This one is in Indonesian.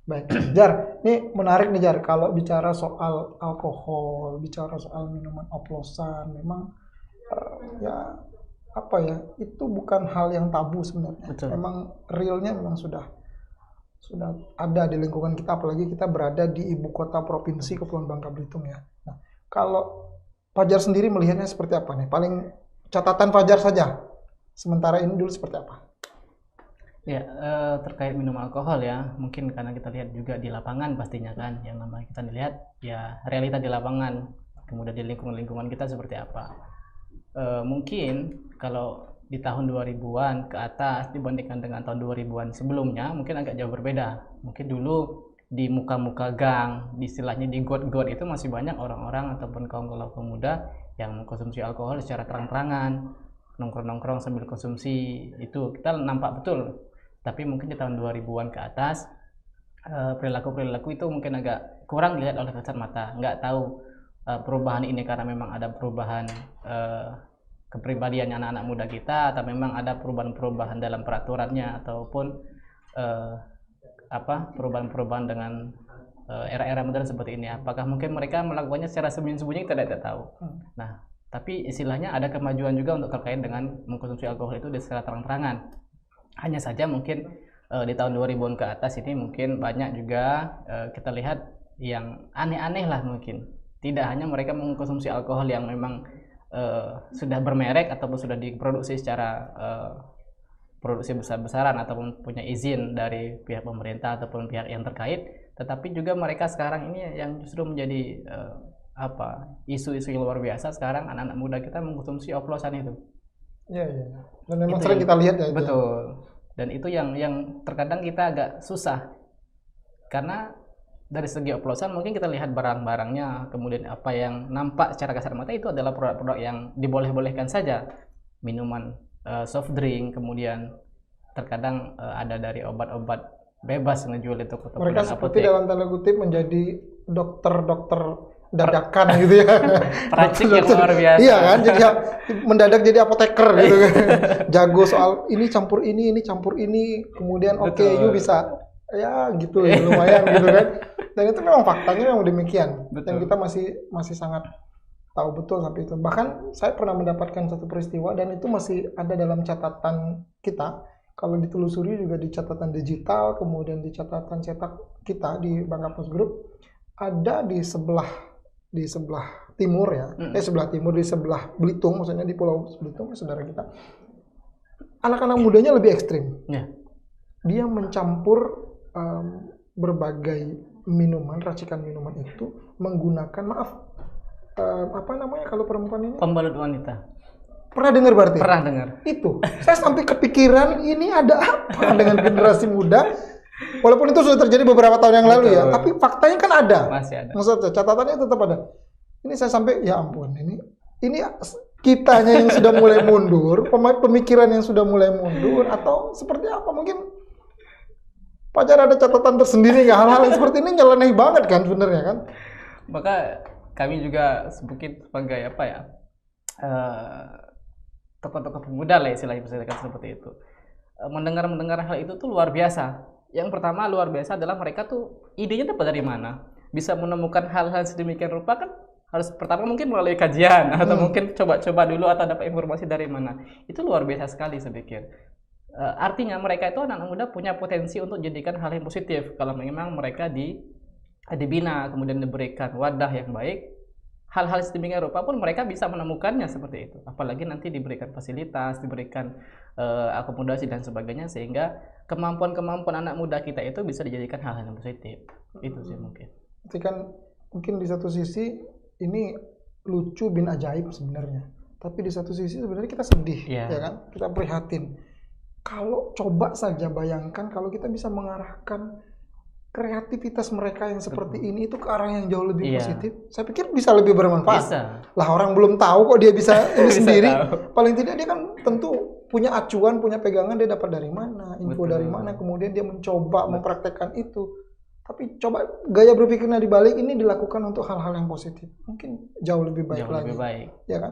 Baik, Jar, ini menarik nih Jar. Kalau bicara soal alkohol, bicara soal minuman oplosan, memang ya apa ya, itu bukan hal yang tabu sebenarnya. Betul. Memang realnya memang sudah ada di lingkungan kita, apalagi kita berada di ibu kota provinsi Kepulauan Bangka Belitung ya. Nah, kalau Fajar sendiri melihatnya seperti apa nih? Paling catatan Fajar saja. Sementara ini dulu seperti apa? Ya, terkait minum alkohol ya, mungkin karena kita lihat juga di lapangan pastinya kan, yang namanya kita lihat ya realita di lapangan, kemudian di lingkungan-lingkungan kita seperti apa. Mungkin kalau di tahun 2000-an ke atas dibandingkan dengan tahun 2000-an sebelumnya, mungkin agak jauh berbeda. Mungkin dulu di muka-muka gang, di istilahnya di got-got itu masih banyak orang-orang ataupun kaum-kaum pemuda yang mengkonsumsi alkohol secara terang-terangan, nongkrong-nongkrong sambil konsumsi, itu kita nampak betul. Tapi mungkin di tahun 2000-an ke atas perilaku-perilaku itu mungkin agak kurang dilihat oleh kasat mata. Nggak tahu perubahan ini karena memang ada perubahan kepribadian anak-anak muda kita, atau memang ada perubahan-perubahan dalam peraturannya, ataupun perubahan-perubahan dengan era-era modern seperti ini. Apakah mungkin mereka melakukannya secara sembunyi-sembunyi, kita tidak tahu. Nah, tapi istilahnya ada kemajuan juga untuk terkait dengan mengkonsumsi alkohol itu secara terang-terangan. Hanya saja mungkin di tahun 2000-an ke atas ini mungkin banyak juga kita lihat yang aneh-aneh lah mungkin. Tidak hanya mereka mengkonsumsi alkohol yang memang sudah bermerek ataupun sudah diproduksi secara produksi besar-besaran ataupun punya izin dari pihak pemerintah ataupun pihak yang terkait, tetapi juga mereka sekarang ini yang justru menjadi isu-isu yang luar biasa. Sekarang anak-anak muda kita mengkonsumsi oplosan itu. Iya, iya. Dan memang Itu sering yang kita lihat ya itu. betul. Dan itu yang terkadang kita agak susah, karena dari segi oplosan mungkin kita lihat barang-barangnya, kemudian apa yang nampak secara kasat mata itu adalah produk-produk yang diboleh-bolehkan saja, minuman soft drink, kemudian terkadang ada dari obat-obat bebas yang dijual itu ke Mereka dan seperti apotek. dalam tanda kutip menjadi dokter-dokter dadakan gitu ya. Peracik yang Dokter-dokter. luar biasa. Iya kan, jadi mendadak jadi apoteker gitu kan. Jago soal ini campur ini campur ini, kemudian oke, Betul. you bisa ya gitu ya, lumayan gitu kan. Dan itu memang faktanya memang demikian. Betul. Dan kita masih sangat tahu betul sampai itu. Bahkan saya pernah mendapatkan satu peristiwa dan itu masih ada dalam catatan kita. Kalau ditelusuri juga di catatan digital, kemudian di catatan cetak kita di Bangka Post Group, ada di sebelah timur ya, sebelah timur, di sebelah Belitung, maksudnya di Pulau Belitung, saudara kita. Anak-anak mudanya lebih ekstrim. Ya. Dia mencampur berbagai minuman, racikan minuman itu menggunakan apa namanya kalau perempuan ini? Pembalut wanita. Pernah dengar berarti? Pernah dengar. Itu. Saya sampai kepikiran ini ada apa dengan generasi muda. Walaupun itu sudah terjadi beberapa tahun yang lalu ya, tapi faktanya kan ada. Masih ada. Maksudnya catatannya tetap ada. Ini saya sampai ya ampun, ini kitanya yang sudah mulai mundur, pemikiran yang sudah mulai mundur, atau seperti apa? Mungkin Fajar ada catatan tersendiri nggak, hal-hal yang seperti ini nyeleneh banget kan sebenarnya kan? Maka kami juga sebagai apa ya, tokoh-tokoh pemuda lah istilahnya bisa dikatakan seperti itu. Mendengar hal itu tuh luar biasa. Yang pertama luar biasa adalah mereka tuh idenya dapat dari mana? Bisa menemukan hal-hal sedemikian rupa kan harus pertama mungkin melalui kajian atau mungkin coba-coba dulu atau dapat informasi dari mana. Itu luar biasa sekali saya pikir. Artinya mereka itu anak-anak muda punya potensi untuk jadikan hal yang positif kalau memang mereka dibina, kemudian diberikan wadah yang baik. Hal-hal sedemikian rupa pun mereka bisa menemukannya seperti itu. Apalagi nanti diberikan fasilitas, diberikan akomodasi dan sebagainya, sehingga kemampuan-kemampuan anak muda kita itu bisa dijadikan hal-hal yang positif. Itu sih mungkin. Jadi kan mungkin di satu sisi ini lucu bin ajaib sebenarnya. Tapi di satu sisi sebenarnya kita sedih, ya kan? Kita prihatin. Kalau coba saja bayangkan kalau kita bisa mengarahkan kreativitas mereka yang seperti ini itu ke arah yang jauh lebih positif, saya pikir bisa lebih bermanfaat. Bisa. Lah orang belum tahu kok dia bisa ini Bisa sendiri. tahu. Paling tidak dia kan tentu punya acuan, punya pegangan, dia dapat dari mana, info dari mana, kemudian dia mencoba mempraktekkan itu. Tapi coba gaya berpikirnya dibalik ini dilakukan untuk hal-hal yang positif, mungkin jauh lebih baik Jauh lagi. lebih baik. Ya kan?